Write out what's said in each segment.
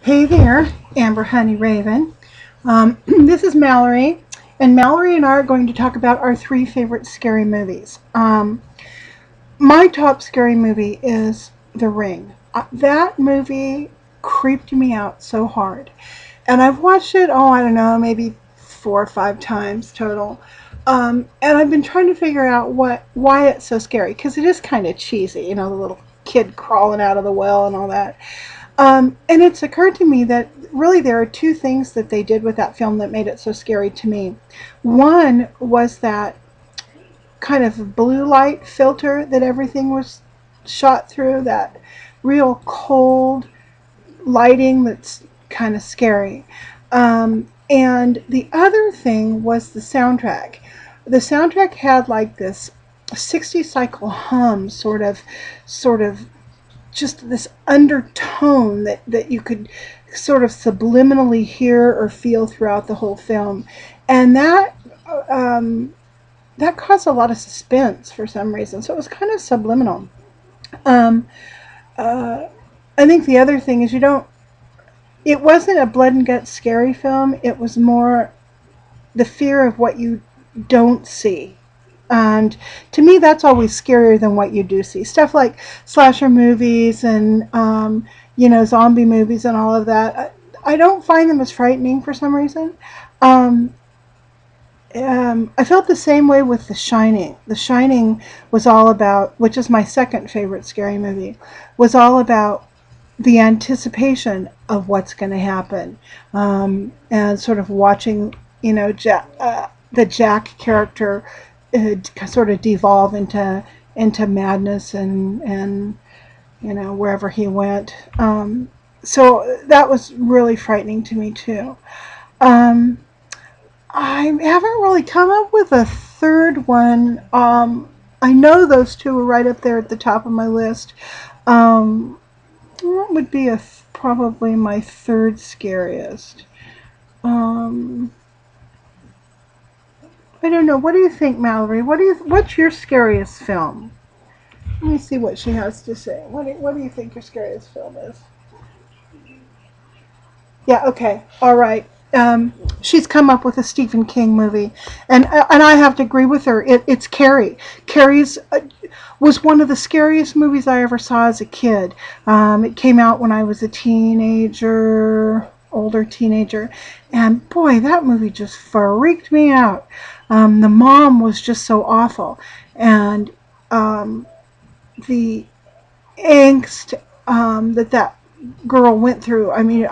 Hey there, Amber Honeyraven. This is Mallory, and Mallory and I are going to talk about our three favorite scary movies. My top scary movie is The Ring. That movie creeped me out so hard, and I've watched it. Oh, I don't know, maybe 4 or 5 times total. And I've been trying to figure out why it's so scary because it is kind of cheesy, the little kid crawling out of the well and all that. And it's occurred to me that really there are two things that they did with that film that made it so scary to me. One was that kind of blue light filter that everything was shot through, that real cold lighting that's kind of scary. And the other thing was the soundtrack. The soundtrack had like this 60 cycle hum, sort of just this undertone that you could sort of subliminally hear or feel throughout the whole film, and um, that caused a lot of suspense for some reason. So it was kind of subliminal. Um, uh, I think the other thing is you don't. It wasn't a blood and guts scary film. It was more the fear of what you don't see. And to me, that's always scarier than what you do see. Stuff like slasher movies and, zombie movies and all of that. I don't find them as frightening for some reason. Um, I felt the same way with The Shining. The Shining was all about, which is my second favorite scary movie, was all about the anticipation of what's going to happen, and sort of watching, the Jack character sort of devolve into madness and wherever he went. So that was really frightening to me too. Um, I haven't really come up with a third one. I know those two are right up there at the top of my list. Um, what would be probably my third scariest? Um, I don't know. What do you think, Mallory? What's your scariest film? Let me see what she has to say. What do you think your scariest film is? Yeah. Okay. All right. She's come up with a Stephen King movie, and I have to agree with her. It's Carrie. Carrie's was one of the scariest movies I ever saw as a kid. It came out when I was a teenager, older teenager, and boy, that movie just freaked me out. The mom was just so awful, and um, the angst that girl went through. I mean,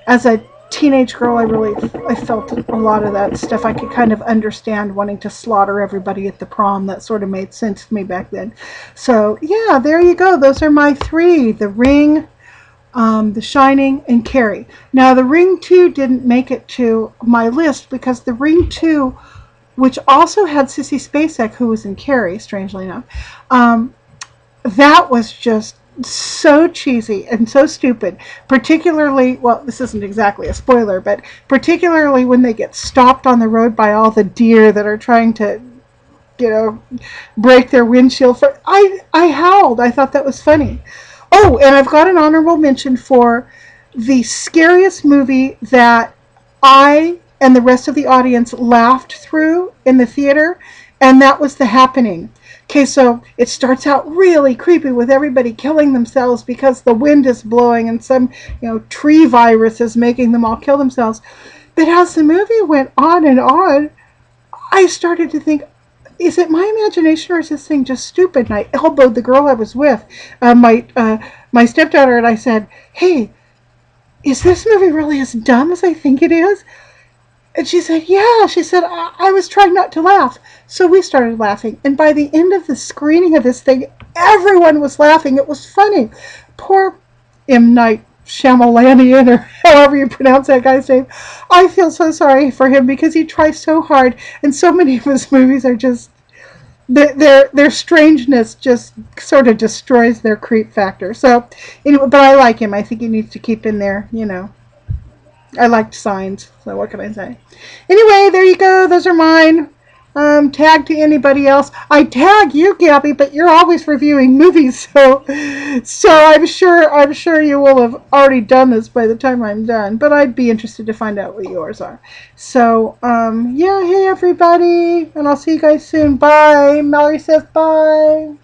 as a teenage girl, I felt a lot of that stuff. I could kind of understand wanting to slaughter everybody at the prom. That sort of made sense to me back then. So yeah, there you go. Those are my three: The Ring, The Shining, and Carrie. Now, The Ring 2 didn't make it to my list because The Ring 2, which also had Sissy Spacek, who was in Carrie, strangely enough, um, that was just so cheesy and so stupid. Particularly, well, this isn't exactly a spoiler, but particularly when they get stopped on the road by all the deer that are trying to, you know, break their windshield. I howled. I thought that was funny. Oh, and I've got an honorable mention for the scariest movie that I and the rest of the audience laughed through in the theater, and that was The Happening. Okay, so it starts out really creepy with everybody killing themselves because the wind is blowing and some, tree virus is making them all kill themselves. But as the movie went on and on, I started to think, is it my imagination or is this thing just stupid? And I elbowed the girl I was with, my stepdaughter, and I said, "Hey, is this movie really as dumb as I think it is?" And she said, "Yeah." She said, I was trying not to laugh. So we started laughing. And by the end of the screening of this thing, everyone was laughing. It was funny. Poor M. Night Shyamalanian, or however you pronounce that guy's name. I feel so sorry for him because he tries so hard. And so many of his movies are just, their strangeness just sort of destroys their creep factor. So, anyway, but I like him. I think he needs to keep in there. I liked Signs, so what can I say? Anyway, there you go. Those are mine. tag to anybody else. I tag you, Gabby, but you're always reviewing movies, so I'm sure you will have already done this by the time I'm done. But I'd be interested to find out what yours are. So yeah, hey everybody, and I'll see you guys soon. Bye. Mallory says bye.